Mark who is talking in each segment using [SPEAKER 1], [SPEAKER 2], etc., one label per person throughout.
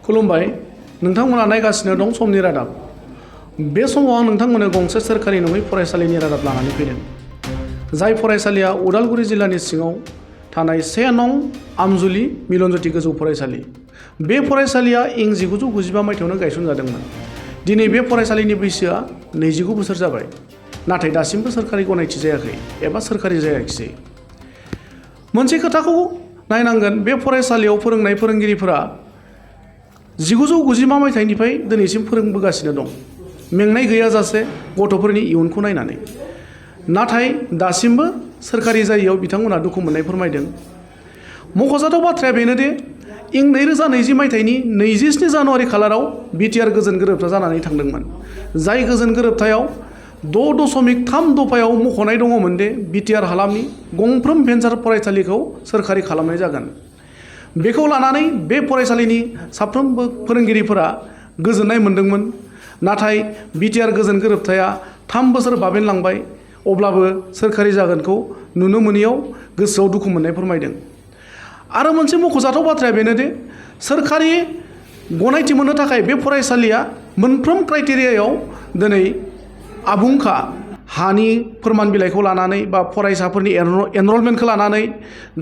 [SPEAKER 1] खुलुमबाय नोंथांमोना नायगासिनो दं समनि रादाब बे समाव आं नोंथांमोननो गंसे सोरखारि नङै फरायसालिनि रादाब लानानै फैदों जाय फरायसालिया उदालगुरि जिल्लानि सिङाव थानाय 1 नं आमजुलि मिलनज्योति गोजौ फरायसालि बे फरायसालिया इं 1995 मायथाइयावनो गायसनजादोंमोन दिनै बे फरायसालिनि बैसोआ 29 बोसोर जाबाय नाथाय दासिमबो सोरखारि गनायथि जायाखै एबा सोरखारि जायाखिसै मोनसे खोथाखौ नायनांगोन बे फरायसालियाव फोरोंनाय फोरोंगिरिफोरा 1995 मायथाइनिफ्राय दिनैसिम फोरोंबोगासिनो दं मेंनाय गैयाजासे गथ'फोरनि इयुनखौ नायनानै नाथाय दासिमबो सोरखारि जायैयाव बिथांमोना दुखु मोननाय फोरमायदों मख'जाथाव बाथ्राया बेनोदि इं 2020 मायथाइनि 27 जानुवारि खालाराव बिटिआर गोजोन गोरोबथा जानानै थांदोंमोन जाय गोजोन गोरोबथायाव 6.3 दफायाव मख'नाय दङमोन दि बिटिआर हालामनि गंफ्रोम भेन्सार फरायसालिखौ सोरखारि खालामनाय जागोन बेखौ लानानै बे फरायसालिनि साफ्रोमबो फोरोंगिरिफोरा गोजोननाय मोन्दोंमोन नाथाय बिटिआर गोजोन गोरोबथाया 3 बोसोर बाबेनलांबाय अब्लाबो सोरखारि जागोनखौ नुनो मोनैयाव गोसोआव दुखु मोननाय फोरमायदों आरो मोनसे मख'जाथाव बाथ्राया बेनोदि सोरखारि गनायथि मोननो थाखाय बे फरायसालिया मोनफ्रोम क्राइटेरियायाव दिनै आबुंखा हानि फोरमान बिलाइखौ लानानै बा फरायसाफोरनि एनरलमेन्टखौ लानानै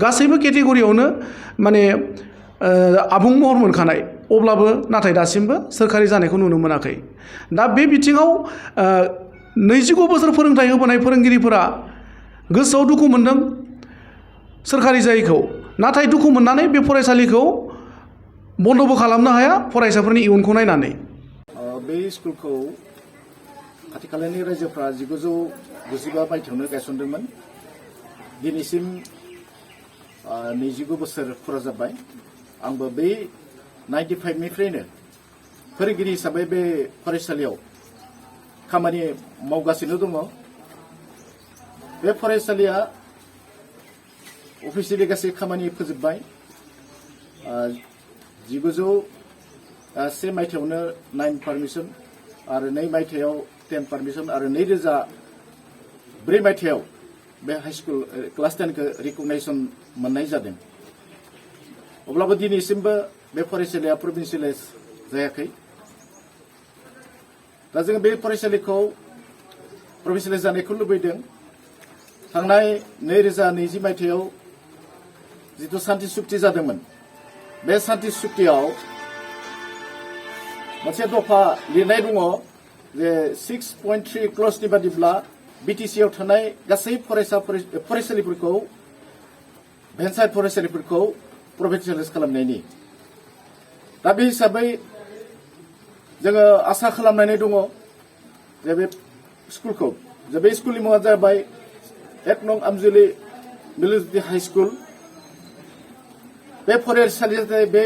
[SPEAKER 1] गासैबो केटेगरियावनो माने आबुं महर मोनखानाय अब्लाबो नाथाय दासिमबो सोरखारि जानायखौ नुनो मोनाखै दा बे बिथिङाव 29 बोसोर फोरोंथाइ होबोनाय फोरोंगिरिफोरा गोसोआव दुखु मोनदों सोरखारि जायैखौ नाथाय दुखु मोननानै बे फरायसालिखौ बन्द'बो खालामनो हाया फरायसाफोरनि इयुनखौ नायनानै
[SPEAKER 2] बे स्कुलखौ खाथि खालानि रायजोफ्रा 1995 मायथाइयावनो गायसनदोंमोन दिनैसिम 29 बोसोर फुरा जाबाय आंबो बै 95 निफ्रायनो फोरोंगिरि हिसाबै बे फरायसालियाव खामानि मावगासिनो दङ बे फरायसालिया अफिसियेलि गासै खामानि फोजोबबाय 1901 मायथाइयावनो 9 पारमिसन आरो 2 मायथाइयाव 10 पारमिसन आरो 2004 मायथाइयाव बे हाई स्कुल क्लास 10 खौ रिकगनाइजेसन मोननाय जादों अब्लाबो दिनैसिमबो बे फरायसालिया प्रभिन्सियेलाइज जायाखै दा जों बे फरायसालिखौ प्रभिन्सियेलाइज जानायखौ लुबैदों थांनाय 2020 मायथाइयाव जिथु शान्ति सुक्ति जादोंमोन बे शान्ति सुक्तियाव मोनसे दफा लिरनाय दङ जे 6.3 क्लजनि बादिब्ला बिटिसिआव थानाय गासै फरायसालिफोरखौ भेन्सार फरायसालिफोरखौ प्रभिन्सियेलाइज खालामनायनि दा बे हिसाबै जोङो आसा खालामनानै दङ जे बे स्कुलखौ जे बे स्कुलनि मुङा जाबाय 1 नं आमजुलि मिलनज्योति हाई स्कुल बे फरायसालिया जाहाथे बे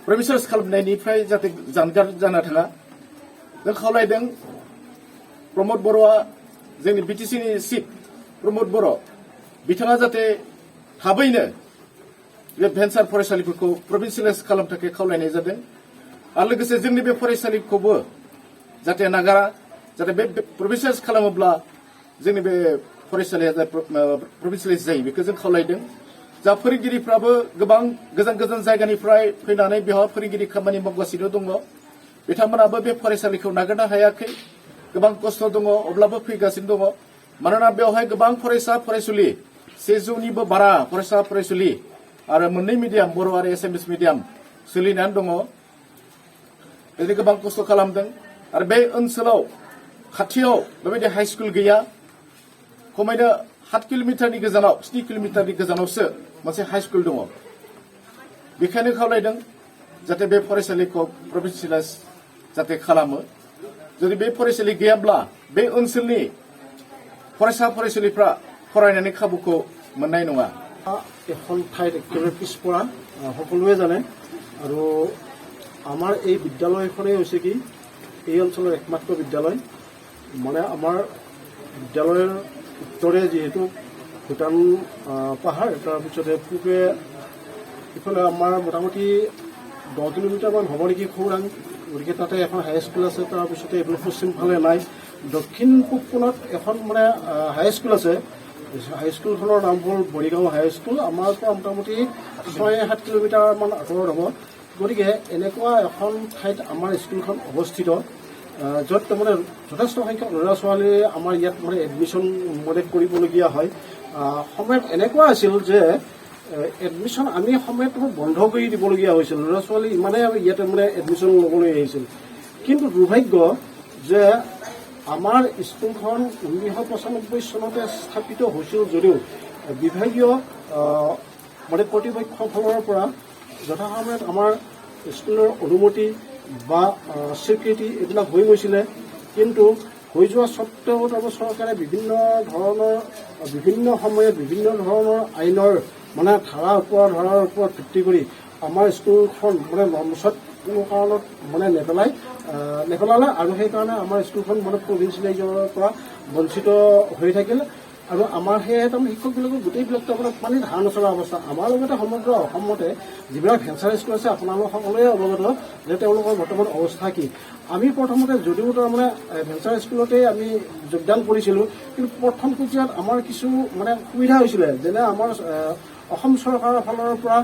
[SPEAKER 2] प्रभिन्सियेलाइज खालामनायनिफ्राय जाहाथे जानगार जाना थाङा जों खावलायदों प्रमद बर'आ जोंनि बिटिसिनि चिफ प्रमद बर' बिथाङा जाहाथे थाबैनो बे भेन्सार फरायसालिफोरखौ प्रभिन्सियेलाइज खालामनो थाखाय खावलायनाय जादों आरो लोगोसे जोंनि बे फरायसालिखौबो जाहाथे नागारा जाहाथे बे प्रभिन्सियेलाइज खालामोब्ला जोंनि बे फरायसालिया प्रभिन्सियेलाइज जायो बेखौ जों खावलायदों जा फोरोंगिरिफ्राबो गोबां गोजान गोजान जायगानिफ्राय फैनानै बेवहाय फोरोंगिरि खामानि मावगासिनो दङ बिथांमोनाबो बे फरायसालिखौ नागारनो हायाखै गोबां खस्थ' दङ अब्लाबो फैगासिनो दङ मानोना बेवहाय गोबां फरायसा फरायसुलि 100निबो बारा फरायसा फरायसुलि आरो मोननै मिडियाम बर' आरो एसामिस मिडियाम सोलिनानै दङ बिदिनो गोबां खस्थ' खालामदों आरो बे ओनसोलाव खाथियाव बेबायदि हाई स्कुल गैया खमैनो 7 किल'मिटारनि गोजानाव 7 किल'मिटारनि गोजानावसो मोनसे हाई स्कुल दङ बेखायनो खावलायदों जाहाथे बे फरायसालिखौ प्रभिन्सियेलाइज जाहाथे खालामो जुदि बे फरायसालि गैयाब्ला बे ओनसोलनि फरायसा फरायसुलिफ्रा फरायनायनि खाबुखौ मोननाय नङा
[SPEAKER 3] এখন ঠাইত একেবাৰে পিছপৰা সকলোৱে জানে আৰু আমাৰ এই বিদ্যালয়খনেই হৈছে কি এই অঞ্চলৰ একমাত্ৰ বিদ্যালয় মানে আমাৰ বিদ্যালয়ৰ উত্তৰে যিহেতু ভূটান পাহাৰ তাৰপিছতে পূবে ইফালে আমাৰ মোটামুটি 10 কিলোমিটাৰমান হ'ব নেকি খৌৰাং গতিকে তাতে এখন হাই স্কুল আছে তাৰপিছতে এইফালে পশ্চিমফালে নাই দক্ষিণ পূব কোণত এখন মানে হাই স্কুল আছে হাই স্কুলখনৰ নাম হ'ল বৰিগাঁও হাই স্কুল আমাৰ পৰা মোটামুটি 6-7 কিলোমিটাৰমান আঁতৰত হ'ব গতিকে এনেকুৱা এখন ঠাইত আমাৰ স্কুলখন অৱস্থিত, য'ত তাৰমানে যথেষ্ট সংখ্যক ল'ৰা ছোৱালীয়ে আমাৰ ইয়াত মানে এডমিশ্যন মানে কৰিবলগীয়া হয়। সময়ত এনেকুৱা আছিল যে এডমিশ্যন আমি সময়ত বন্ধ কৰি দিবলগীয়া হৈছিল, ল'ৰা ছোৱালী ইমানেই ইয়াতে মানে এডমিশ্যন ল'বলৈ আহিছিল। কিন্তু দুৰ্ভাগ্য যে আমাৰ স্কুলখন 1995 চনতে স্থাপিত হৈছিল যদিও বিভাগীয় মানে কৰ্তৃপক্ষৰ ফালৰ পৰা যথাসময়ত আমাৰ স্কুলৰ অনুমতি বা স্বীকৃতি এইবিলাক হৈ গৈছিলে। কিন্তু হৈ যোৱা স্বত্তেও তাৰমানে চৰকাৰে বিভিন্ন সময়ত বিভিন্ন ধৰণৰ আইনৰ মানে ধাৰাৰ ওপৰত ভিত্তি কৰি আমাৰ স্কুলখন মানে লমচত কোনো কাৰণত মানে নেপেলালে আৰু সেইকাৰণে আমাৰ স্কুলখন মানে প্ৰভিঞ্চিয়েলাইজৰ পৰা বঞ্চিত হৈ থাকিল। আৰু আমাৰ সেয়ে তাৰমানে শিক্ষকবিলাকৰ গোটেইবিলাক তাৰমানে পানীত হাঁহ নচলা অৱস্থা। আমাৰ লগতে সমগ্ৰ অসমতে যিবিলাক ভেঞ্চাৰ স্কুল আছে আপোনালোক সকলোৱে অৱগত যে তেওঁলোকৰ বৰ্তমান অৱস্থা কি। আমি প্ৰথমতে যদিও তাৰমানে ভেঞ্চাৰ স্কুলতে আমি যোগদান কৰিছিলোঁ, কিন্তু প্ৰথম পৰ্যায়ত আমাৰ কিছু মানে সুবিধা হৈছিলে, যেনে আমাৰ অসম চৰকাৰৰ ফালৰ পৰা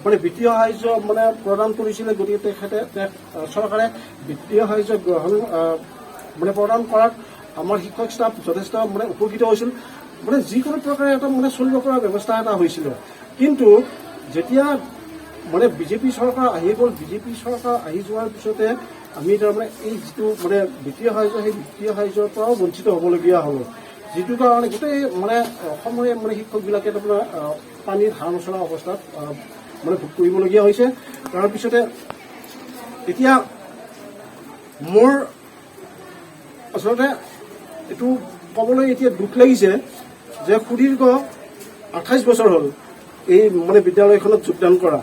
[SPEAKER 3] মানে বিত্তীয় সাহায্য মানে প্ৰদান কৰিছিলে। গতিকে চৰকাৰে বিত্তীয় সাহায্য মানে প্ৰদান কৰাত আমাৰ শিক্ষক ষ্টাফ যথেষ্ট মানে উপকৃত হৈছিল, মানে যিকোনো প্ৰকাৰে এটা মানে চলিব পৰা ব্যৱস্থা এটা হৈছিলে। কিন্তু যেতিয়া মানে বিজেপি চৰকাৰ আহি গ'ল, বিজেপি চৰকাৰ আহি যোৱাৰ পিছতে আমি তাৰমানে এই যিটো মানে বিত্তীয় সাহায্য, সেই বিত্তীয় সাহায্যৰ পৰাও বঞ্চিত হ'বলগীয়া হ'ল, যিটো কাৰণে গোটেই মানে অসমৰে মানে শিক্ষকবিলাকে তাৰমানে পানীত হাঁহ নচলা অৱস্থাত মানে ভোগ কৰিবলগীয়া হৈছে। তাৰপিছতে এতিয়া মোৰ আচলতে এইটো ক'বলৈ এতিয়া দুখ লাগিছে যে সুদীৰ্ঘ 28 বছৰ হ'ল এই মানে বিদ্যালয়খনত যোগদান কৰা।